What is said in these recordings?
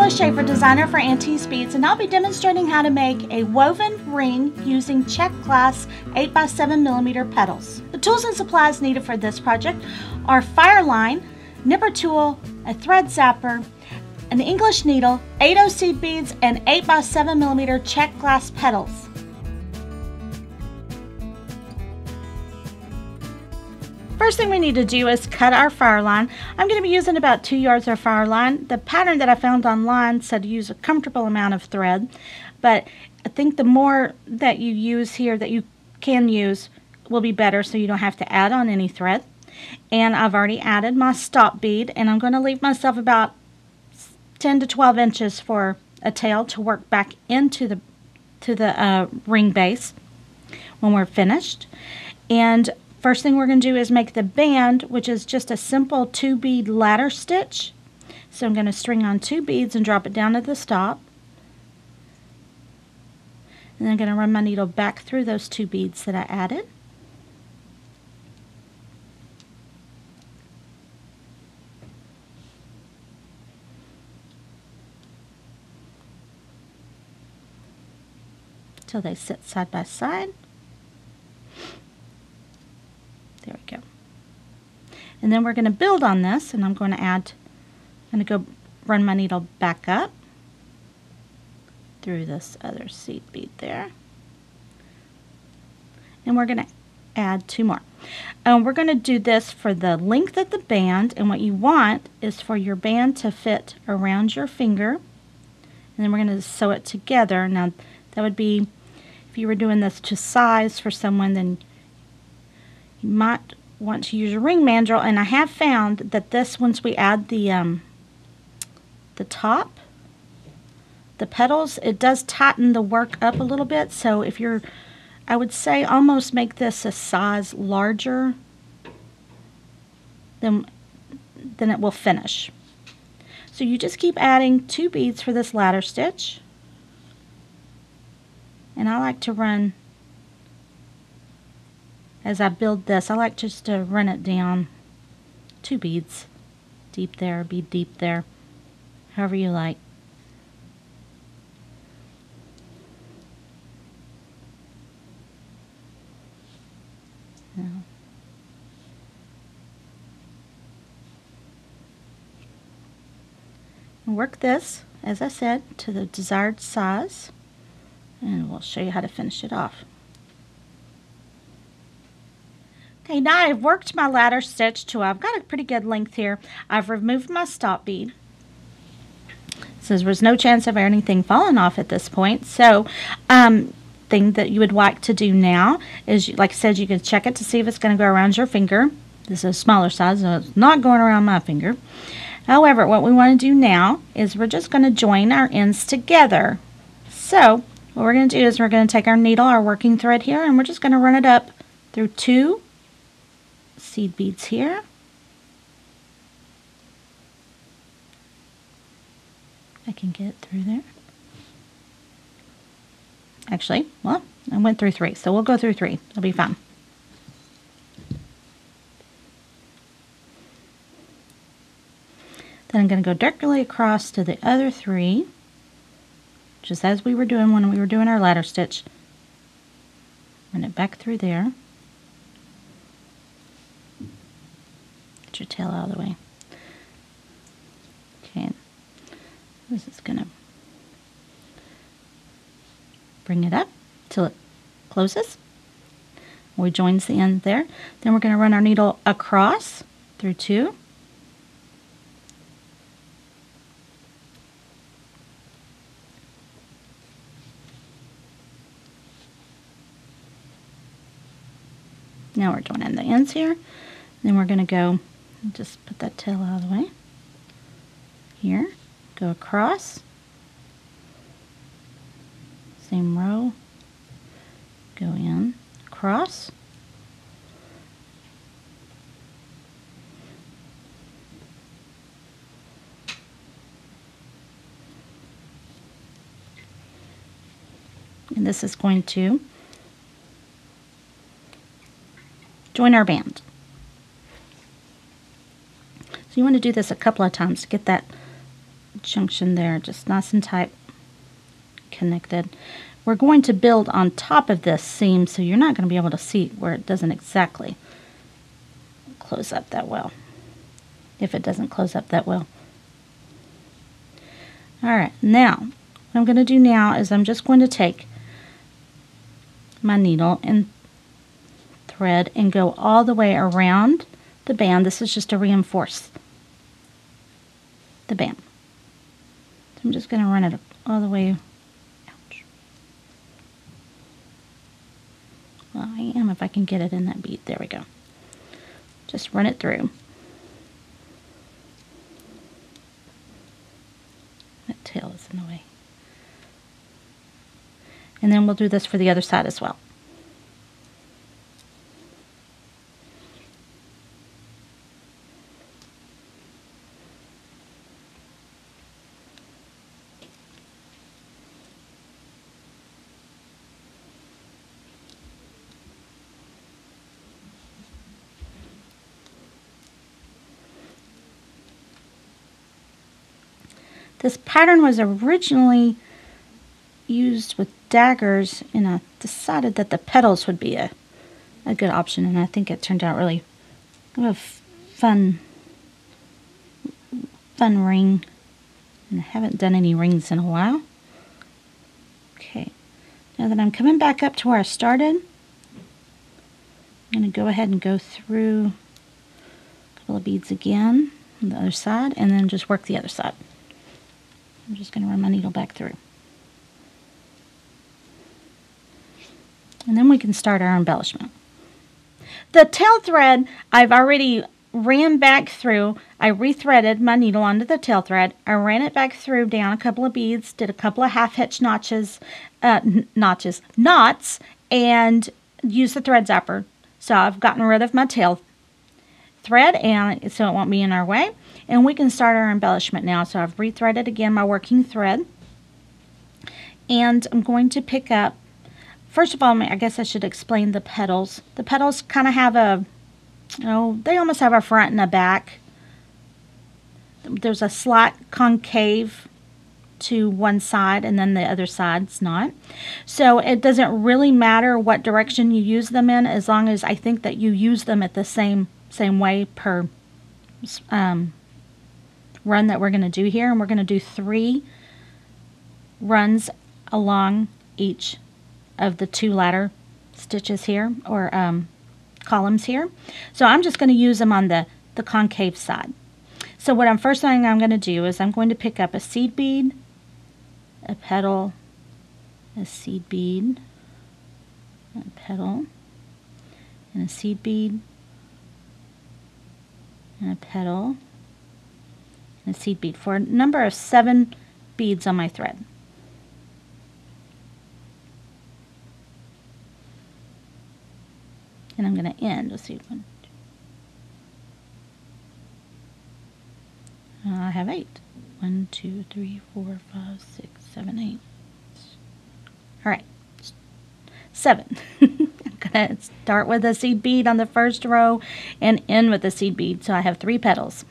Karla Schafer, designer for Auntie's Beads, and I'll be demonstrating how to make a woven ring using Czech Glass 8x7mm petals. The tools and supplies needed for this project are fire line, nipper tool, a thread zapper, an English needle, 8 seed beads, and 8x7mm Czech Glass petals. First thing we need to do is cut our fire line. I'm going to be using about 2 yards of fire line. The pattern that I found online said to use a comfortable amount of thread, but I think the more that you use here that you can use will be better, so you don't have to add on any thread. And I've already added my stop bead, and I'm going to leave myself about 10 to 12 inches for a tail to work back into the ring base when we're finished. And first thing we're going to do is make the band, which is just a simple 2-bead ladder stitch. So I'm going to string on 2 beads and drop it down to the stop. And then I'm going to run my needle back through those 2 beads that I added. Till they sit side by side. There we go. And then we're going to build on this, and I'm going to go run my needle back up through this other seed bead there. And we're going to add 2 more. We're going to do this for the length of the band, and what you want is for your band to fit around your finger. And then we're going to sew it together. Now, that would be, if you were doing this to size for someone, then you might want to use a ring mandrel, and I have found that this, once we add the top, the petals, it does tighten the work up a little bit. So if you're, I would say almost make this a size larger than it will finish. So you just keep adding 2 beads for this ladder stitch, and I like to run, as I build this, I like just to run it down 2 beads, deep there, bead deep there, however you like. Now, work this, as I said, to the desired size, and we'll show you how to finish it off. Okay, now I've worked my ladder stitch to, I've got a pretty good length here. I've removed my stop bead. So there's no chance of anything falling off at this point. So, thing that you would like to do now is, like I said, you can check it to see if it's going to go around your finger. This is a smaller size, so it's not going around my finger. However, what we want to do now is we're just going to join our ends together. So, what we're going to do is we're going to take our needle, our working thread here, and we're just going to run it up through 2 seed beads here. I can get it through there. Actually, well, I went through 3, so we'll go through 3. It'll be fine. Then I'm going to go directly across to the other 3, just as we were doing when we were doing our ladder stitch. Run it back through there. Get your tail out of the way. Okay, this is going to bring it up till it closes. We joins the end there. Then we're going to run our needle across through 2. Now we're joining the ends here. Then we're going to go, just put that tail out of the way. Here, go across. Same row. Go in, across. And this is going to join our band. So you want to do this a couple of times to get that junction there, just nice and tight connected. We're going to build on top of this seam, so you're not going to be able to see where it doesn't exactly close up that well, if it doesn't close up that well. Alright, now what I'm going to do now is I'm just going to take my needle and thread and go all the way around the band. This is just to reinforce the band. So I'm just going to run it all the way. Ouch. Well, I am if I can get it in that bead. There we go. Just run it through. That tail is in the way. And then we'll do this for the other side as well. This pattern was originally used with daggers, and I decided that the petals would be a good option, and I think it turned out really a fun ring. And I haven't done any rings in a while. Okay, now that I'm coming back up to where I started, I'm going to go ahead and go through a couple of beads again on the other side, and then just work the other side. I'm just going to run my needle back through. And then we can start our embellishment. The tail thread, I've already ran back through. I rethreaded my needle onto the tail thread. I ran it back through, down a couple of beads, did a couple of half-hitch knots, and used the thread zapper. So I've gotten rid of my tail thread, and so it won't be in our way. And we can start our embellishment now. So I've rethreaded again my working thread. And I'm going to pick up, first of all, I guess I should explain the petals. The petals kind of have a, they almost have a front and a back. There's a slight concave to one side, and then the other side's not. So it doesn't really matter what direction you use them in, as long as I think that you use them at the same way per run that we're going to do here. And we're going to do 3 runs along each of the 2 ladder stitches here, or columns here. So I'm just going to use them on the concave side. So what first thing I'm going to do is I'm going to pick up a seed bead, a petal, a seed bead, a petal, and a seed bead, and a petal, and a seed bead, for a number of 7 beads on my thread. And I'm going to end. Let's see. I have 8. 1, 2, 3, 4, 5, 6, 7, 8. All right, 7. I'm going to start with a seed bead on the first row and end with a seed bead. So I have 3 petals.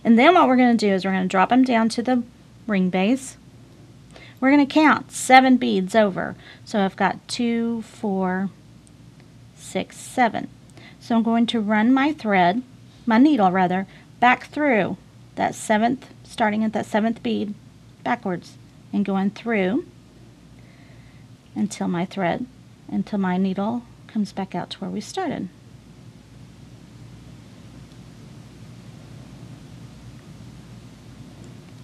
And then what we're going to do is we're going to drop them down to the ring base. We're going to count 7 beads over. So I've got 2, 4, 6, 7. So I'm going to run my thread, my needle rather, back through that 7th, starting at that 7th bead backwards and going through until my needle comes back out to where we started.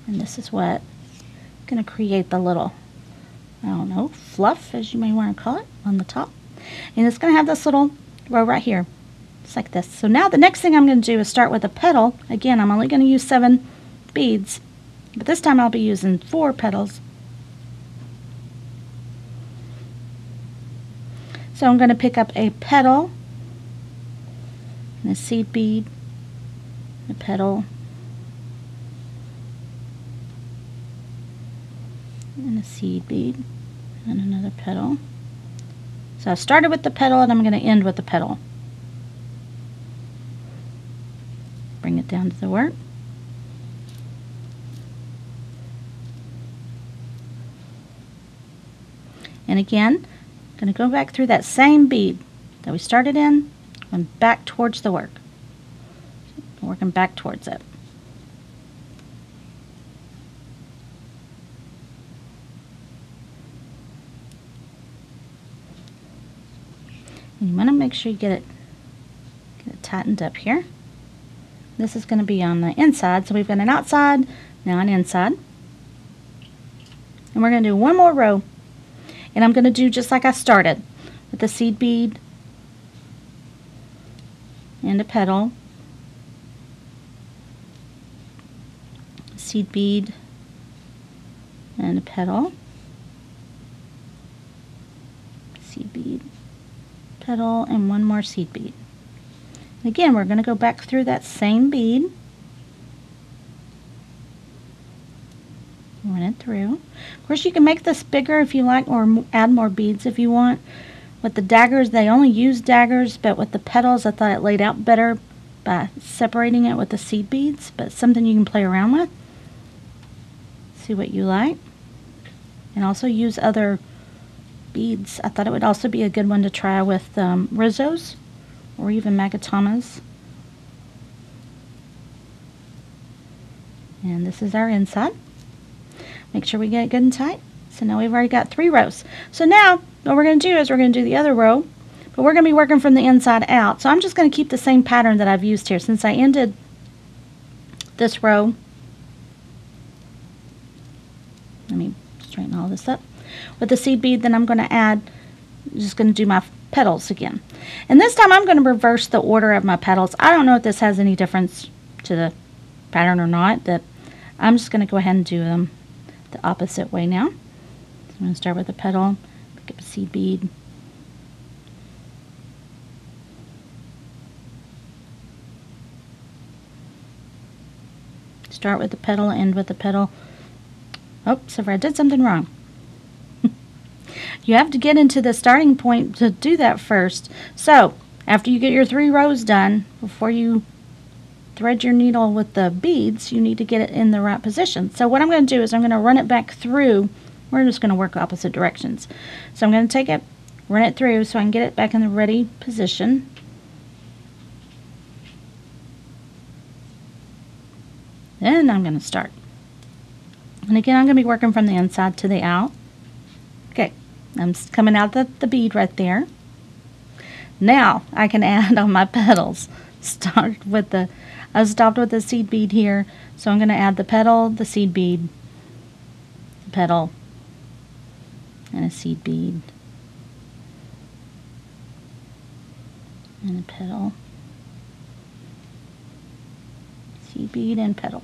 And this is what going to create the little, I don't know, fluff, as you may want to call it, on the top. And it's going to have this little row right here, just like this. So now the next thing I'm going to do is start with a petal. Again, I'm only going to use 7 beads, but this time I'll be using 4 petals. So I'm going to pick up a petal, and a seed bead, a petal, and a seed bead, and another petal. So I started with the petal, and I'm going to end with the petal. Bring it down to the work. And again, I'm going to go back through that same bead that we started in and back towards the work. Working back towards it. And you want to make sure you get it tightened up here. This is going to be on the inside, so we've got an outside, now an inside. And we're going to do one more row. And I'm going to do just like I started, with the seed bead and a petal, seed bead and a petal, seed bead, petal, and one more seed bead. And again, we're going to go back through that same bead, run it through. Of course, you can make this bigger if you like, or add more beads if you want. With the daggers, they only use daggers, but with the petals, I thought it laid out better by separating it with the seed beads, but something you can play around with. See what you like. And also use other beads. I thought it would also be a good one to try with Rizzos or even Magatamas. And this is our inside. Make sure we get it good and tight. So now we've already got 3 rows. So now what we're going to do is we're going to do the other row, but we're going to be working from the inside out. So I'm just going to keep the same pattern that I've used here. Since I ended this row, let me straighten all this up. With the seed bead, then I'm going to add, just going to do my petals again. And this time I'm going to reverse the order of my petals. I don't know if this has any difference to the pattern or not, but I'm just going to go ahead and do them the opposite way now. So I'm going to start with a petal, pick up a seed bead, start with the petal, end with the petal. Oops, if I did something wrong. You have to get into the starting point to do that first. So after you get your 3 rows done, before you thread your needle with the beads, you need to get it in the right position. So what I'm going to do is I'm going to run it back through. We're just going to work opposite directions. So I'm going to take it, run it through so I can get it back in the ready position. Then I'm going to start. And again, I'm going to be working from the inside to the out. Okay, I'm coming out the bead right there. Now I can add on my petals. I stopped with the seed bead here, so I'm going to add the petal, the seed bead, the petal, and a seed bead, and a petal, seed bead, and petal.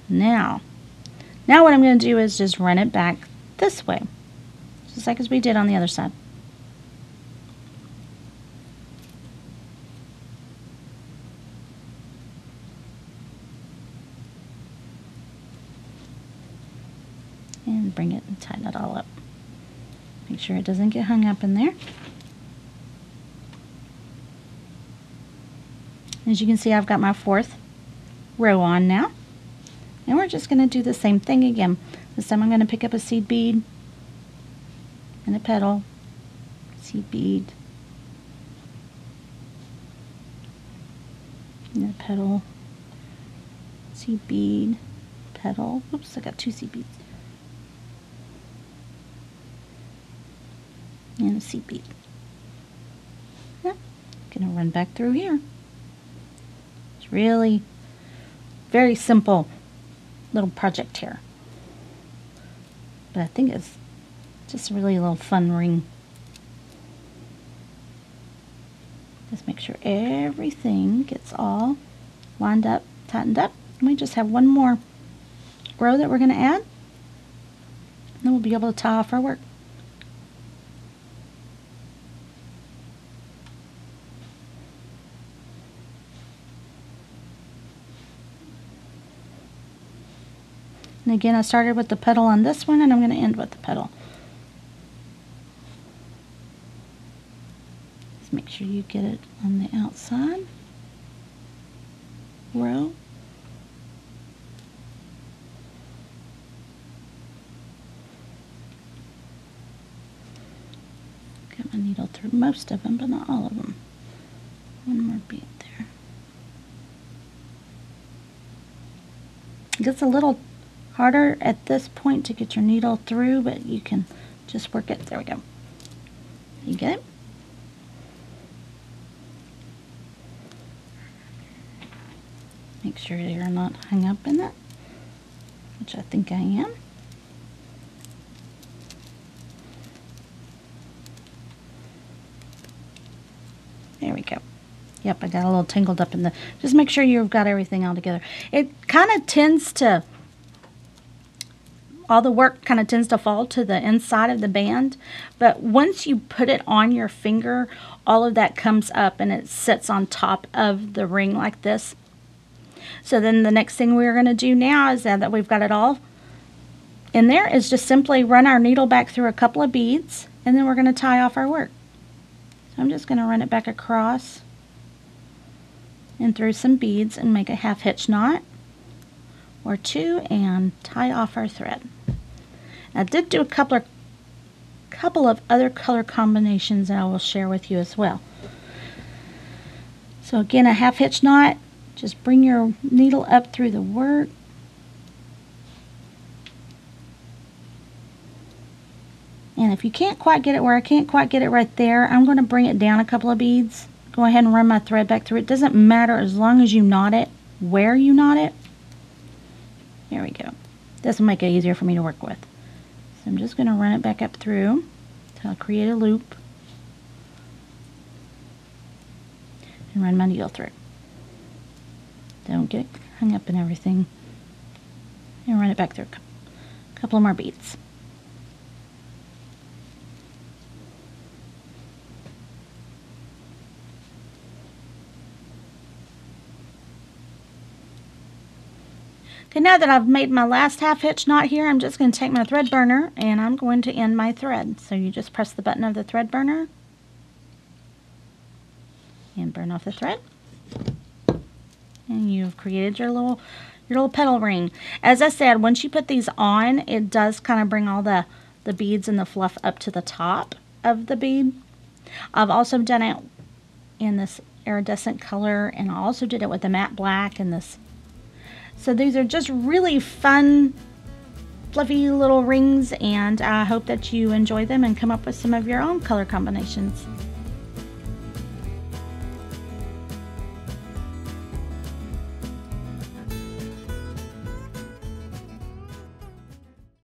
Now what I'm going to do is just run it back this way, just like as we did on the other side. And bring it and tighten it all up. Make sure it doesn't get hung up in there. As you can see, I've got my 4th row on now. And we're just going to do the same thing again. This time I'm going to pick up a seed bead and a petal, seed bead, and a petal, seed bead, petal. Oops, I got 2 seed beads. And a seed bead. Yeah, gonna run back through here. It's really very simple little project here, but I think it's just really a little fun ring. Just make sure everything gets all lined up, tightened up, and we just have one more row that we're going to add, and then we'll be able to tie off our work. And again, I started with the petal on this one, and I'm going to end with the petal. Just make sure you get it on the outside row. through most of them, but not all of them. One more bead there. It gets a little harder at this point to get your needle through, but you can just work it. There we go. You get it? Make sure you're not hung up in it, which I think I am. There we go. Yep, I got a little tangled up in the, just make sure you've got everything all together. It kind of tends to, all the work kind of tends to fall to the inside of the band, but once you put it on your finger, all of that comes up and it sits on top of the ring like this. So then the next thing we're going to do now is that we've got it all in there is just simply run our needle back through a couple of beads, and then we're going to tie off our work. So I'm just going to run it back across and through some beads and make a half hitch knot or two and tie off our thread. I did do a couple of other color combinations that I will share with you as well. So again, a half hitch knot. Just bring your needle up through the work. And if you can't quite get it where I can't quite get it right there, I'm going to bring it down a couple of beads. Go ahead and run my thread back through. It doesn't matter as long as you knot it, where you knot it. There we go. This will make it easier for me to work with. So I'm just going to run it back up through until I create a loop. And run my needle through. Don't get hung up in everything. And run it back through a couple more beads. Okay, now that I've made my last half hitch knot here, I'm just going to take my thread burner and I'm going to end my thread. So you just press the button of the thread burner and burn off the thread. And you've created your little petal ring. As I said, once you put these on, it does kind of bring all the beads and the fluff up to the top of the bead. I've also done it in this iridescent color, and I also did it with the matte black and this. So these are just really fun, fluffy little rings, and I hope that you enjoy them and come up with some of your own color combinations.